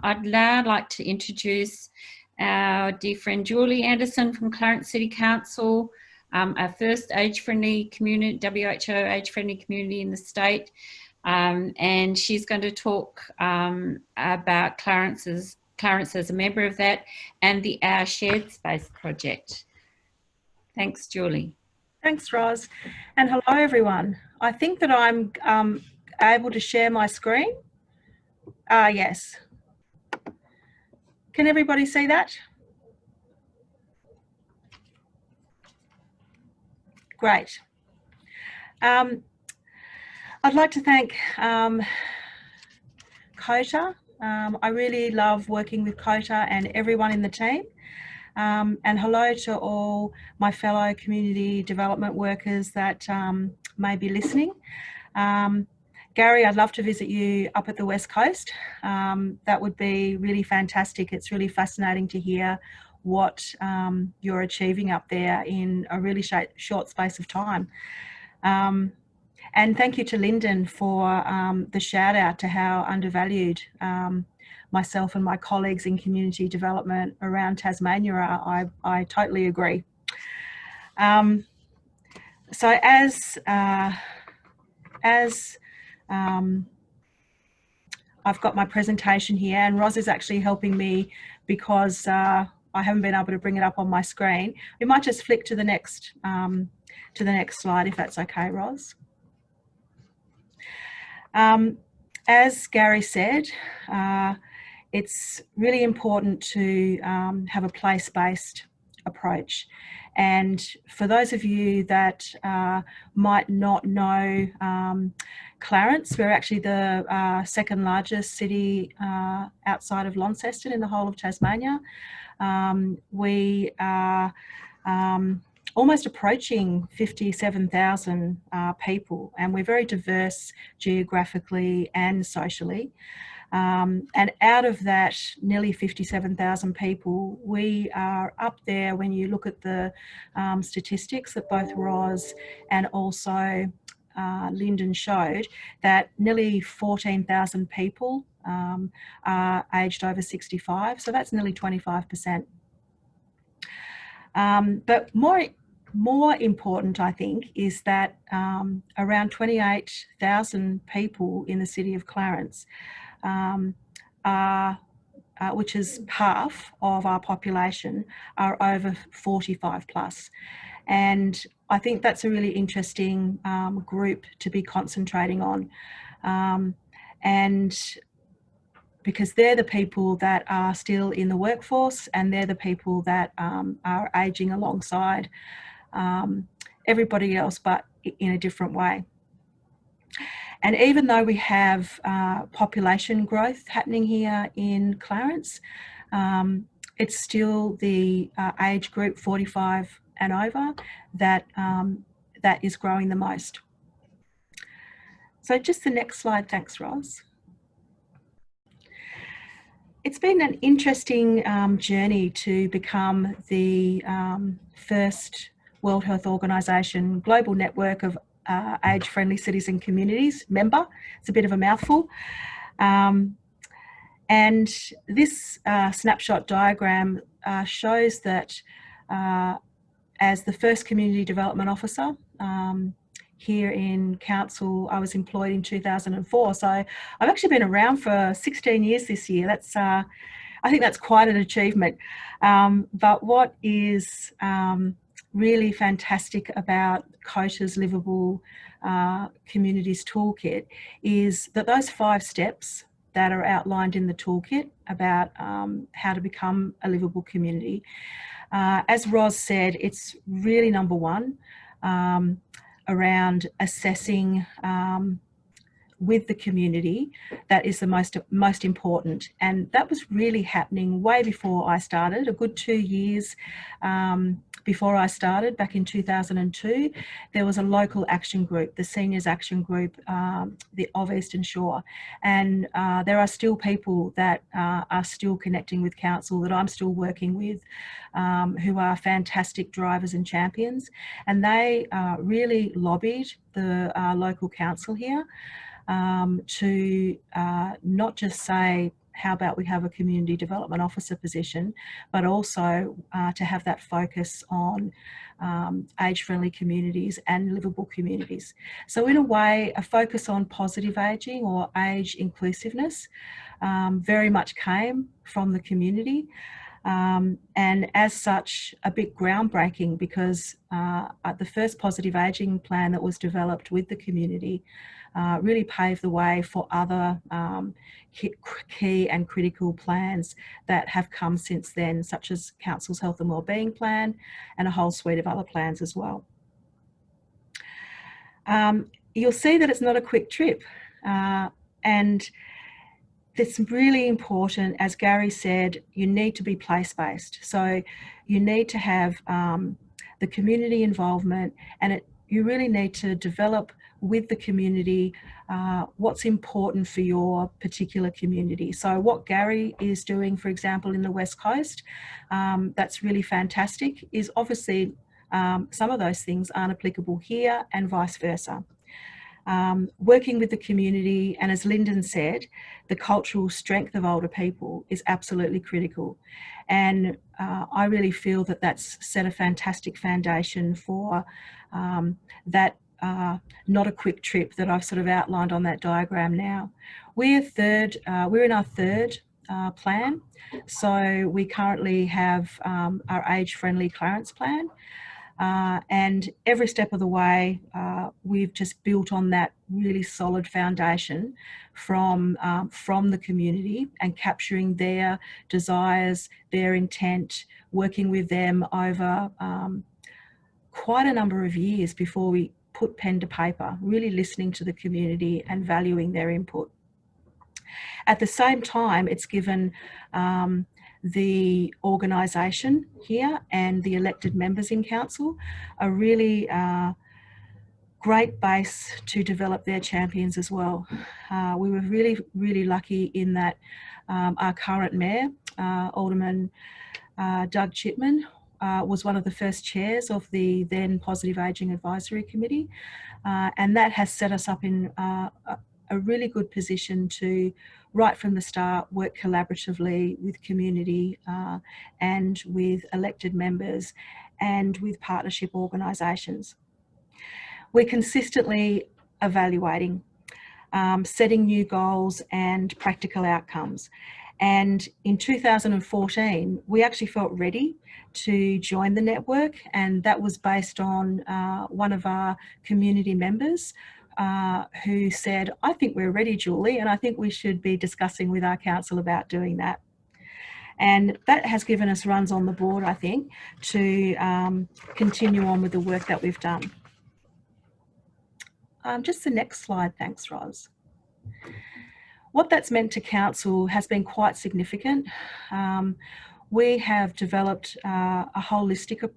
I'd now like to introduce our dear friend Julie Andersson from Clarence City Council, our first age-friendly community, WHO age-friendly community in the state, and she's going to talk about Clarence as a member of that and the Our Shared Space project. Thanks, Julie. Thanks, Roz. And hello, everyone. I think that I'm able to share my screen. Yes. Can everybody see that? Great. I'd like to thank COTA. I really love working with COTA and everyone in the team. And hello to all my fellow community development workers that may be listening. Gary, I'd love to visit you up at the West Coast. That would be really fantastic. It's really fascinating to hear what you're achieving up there in a really short space of time. And thank you to Lyndon for the shout out to how undervalued myself and my colleagues in community development around Tasmania are. I totally agree. So as I've got my presentation here, and Roz is actually helping me because I haven't been able to bring it up on my screen. We might just flick to the next slide, if that's okay, Roz. As Gary said, it's really important to have a place-based approach. And for those of you that might not know Clarence, we're actually the second largest city outside of Launceston in the whole of Tasmania. We are almost approaching 57,000 people, and we're very diverse geographically and socially. And out of that nearly 57,000 people, we are up there when you look at the statistics that both Roz and also Lyndon showed, that nearly 14,000 people are aged over 65, so that's nearly 25%. But more important, I think, is that around 28,000 people in the city of Clarence which is half of our population, are over 45 plus. And I think that's a really interesting group to be concentrating on. And because they're the people that are still in the workforce, and they're the people that are aging alongside everybody else, but in a different way. And even though we have population growth happening here in Clarence, it's still the age group 45 and over that is growing the most. So just the next slide, thanks, Roz. It's been an interesting journey to become the first World Health Organization global network of age-friendly cities and communities member. It's a bit of a mouthful. And this snapshot diagram shows that as the first community development officer here in council, I was employed in 2004. So I've actually been around for 16 years this year. That's I think that's quite an achievement. But what is really fantastic about COTA's Liveable Communities Toolkit is that those 5 steps that are outlined in the toolkit about how to become a livable community, as Roz said, it's really number 1 around assessing with the community. That is the most important, and that was really happening way before I started. A good 2 years before I started, back in 2002, there was a local action group, the Seniors Action Group of Eastern Shore, and there are still people that are still connecting with council that I'm still working with, who are fantastic drivers and champions, and they really lobbied the local council here to not just say how about we have a community development officer position, but also to have that focus on age-friendly communities and livable communities. So in a way, a focus on positive ageing or age inclusiveness very much came from the community. And as such, a bit groundbreaking, because the first positive ageing plan that was developed with the community really paved the way for other key and critical plans that have come since then, such as Council's Health and Wellbeing Plan and a whole suite of other plans as well. You'll see that it's not a quick trip, and it's really important. As Gary said, you need to be place-based. So you need to have the community involvement, and you really need to develop with the community what's important for your particular community. So what Gary is doing, for example, in the West Coast, that's really fantastic, is obviously some of those things aren't applicable here, and vice versa. Working with the community, and as Lyndon said, the cultural strength of older people is absolutely critical. And I really feel that that's set a fantastic foundation for that not a quick trip that I've sort of outlined on that diagram now. We're in our third plan. So we currently have our age-friendly Clarence plan. And every step of the way, we've just built on that really solid foundation from the community, and capturing their desires, their intent, working with them over quite a number of years before we put pen to paper, really listening to the community and valuing their input. At the same time, it's given the organisation here and the elected members in council a really great base to develop their champions as well. We were really, really lucky in that our current mayor, Alderman Doug Chipman, was one of the first chairs of the then Positive Ageing Advisory Committee, and that has set us up in a really good position to, right from the start, work collaboratively with community and with elected members and with partnership organisations. We're consistently evaluating, setting new goals and practical outcomes. And in 2014, we actually felt ready to join the network, and that was based on one of our community members who said, "I think we're ready, Julie, and I think we should be discussing with our council about doing that." And that has given us runs on the board, I think, to continue on with the work that we've done. Just the next slide, thanks, Roz. What that's meant to council has been quite significant. We have developed a holistic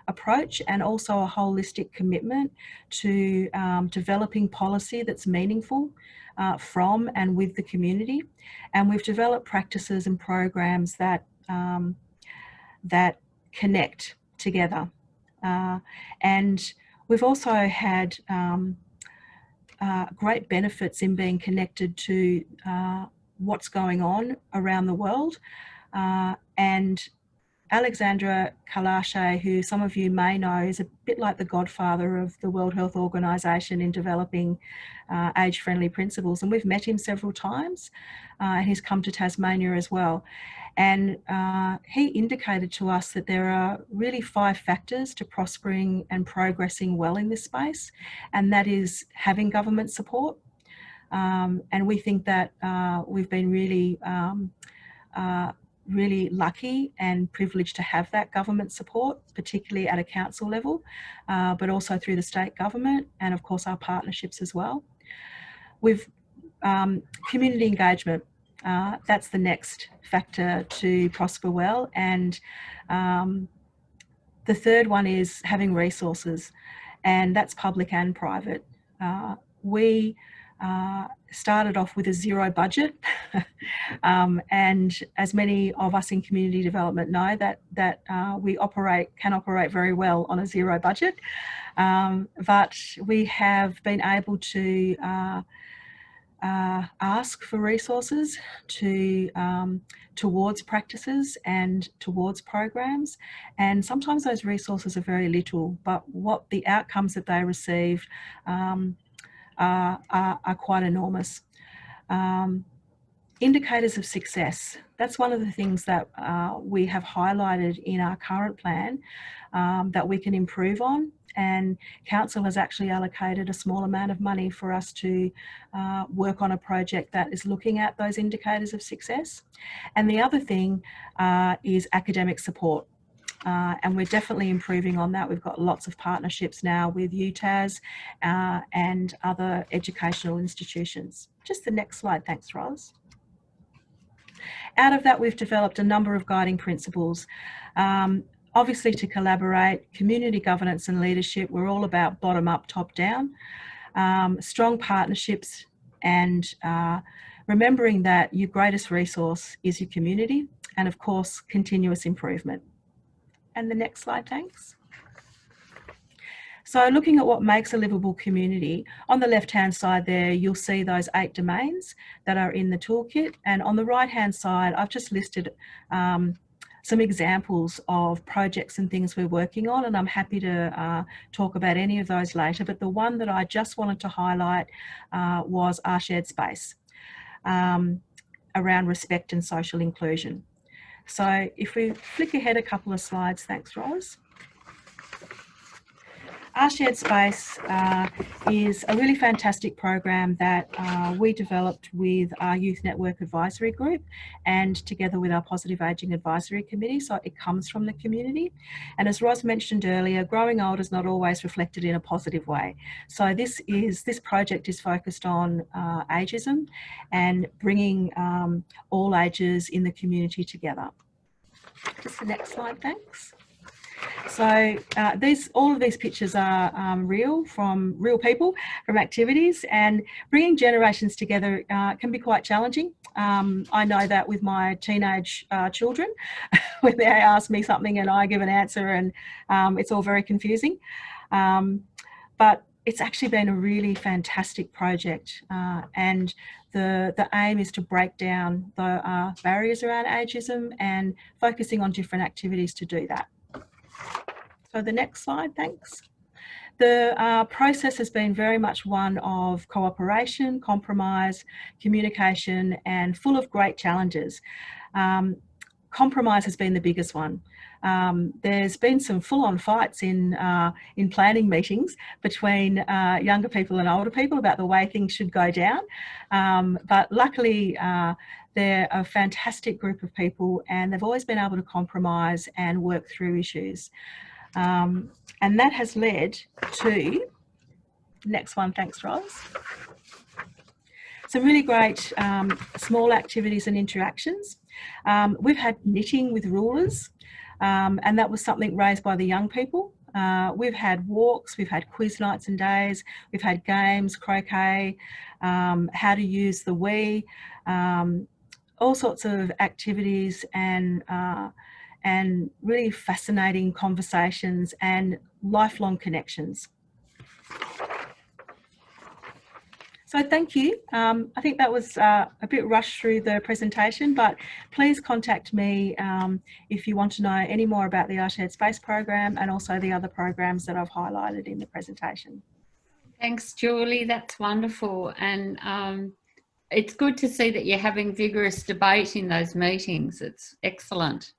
approach and also a holistic commitment to developing policy that's meaningful from and with the community. And we've developed practices and programs that, that connect together. And we've also had great benefits in being connected to what's going on around the world. And Alexandra Kalache, who some of you may know, is a bit like the godfather of the World Health Organization in developing age-friendly principles. And we've met him several times. He's come to Tasmania as well. And he indicated to us that there are really 5 factors to prospering and progressing well in this space. And that is having government support. And we think that we've been really really lucky and privileged to have that government support, particularly at a council level, but also through the state government and of course our partnerships as well. We've community engagement, that's the next factor to prosper well. And the third one is having resources, and that's public and private. We started off with a 0 budget, and as many of us in community development know, that we can operate very well on a 0 budget, but we have been able to ask for resources towards practices and towards programs, and sometimes those resources are very little, but what the outcomes that they receive are quite enormous. Indicators of success. That's one of the things that we have highlighted in our current plan that we can improve on, and Council has actually allocated a small amount of money for us to work on a project that is looking at those indicators of success. And the other thing is academic support. And we're definitely improving on that. We've got lots of partnerships now with UTAS and other educational institutions. Just the next slide, thanks, Ros. Out of that, we've developed a number of guiding principles. Obviously, to collaborate, community governance and leadership, we're all about bottom up, top down, strong partnerships, and remembering that your greatest resource is your community, and of course, continuous improvement. And the next slide, thanks. So looking at what makes a livable community, on the left-hand side there, you'll see those 8 domains that are in the toolkit. And on the right-hand side, I've just listed some examples of projects and things we're working on, and I'm happy to talk about any of those later. But the one that I just wanted to highlight was our shared space around respect and social inclusion. So if we flick ahead a couple of slides, thanks, Ros. Our Shared Space is a really fantastic program that we developed with our Youth Network Advisory Group and together with our Positive Ageing Advisory Committee, so it comes from the community. And as Ros mentioned earlier, growing old is not always reflected in a positive way. So this project is focused on ageism and bringing all ages in the community together. Just the next slide, thanks. So all of these pictures are real people, from activities, and bringing generations together can be quite challenging. I know that with my teenage children, when they ask me something and I give an answer, and it's all very confusing. But it's actually been a really fantastic project, and the aim is to break down the barriers around ageism and focusing on different activities to do that. So the next slide, thanks. The process has been very much one of cooperation, compromise, communication, and full of great challenges. Compromise has been the biggest one. There's been some full-on fights in planning meetings between younger people and older people about the way things should go down. But luckily, they're a fantastic group of people, and they've always been able to compromise and work through issues. And that has led to, next one, thanks, Ros. Some really great small activities and interactions. We've had knitting with rulers, and that was something raised by the young people. We've had walks, we've had quiz nights and days, we've had games, croquet, how to use the Wii, all sorts of activities and really fascinating conversations and lifelong connections. So thank you. I think that was a bit rushed through the presentation, but please contact me if you want to know any more about the Our Shared Space program and also the other programs that I've highlighted in the presentation. Thanks, Julie. That's wonderful. And it's good to see that you're having vigorous debate in those meetings. It's excellent.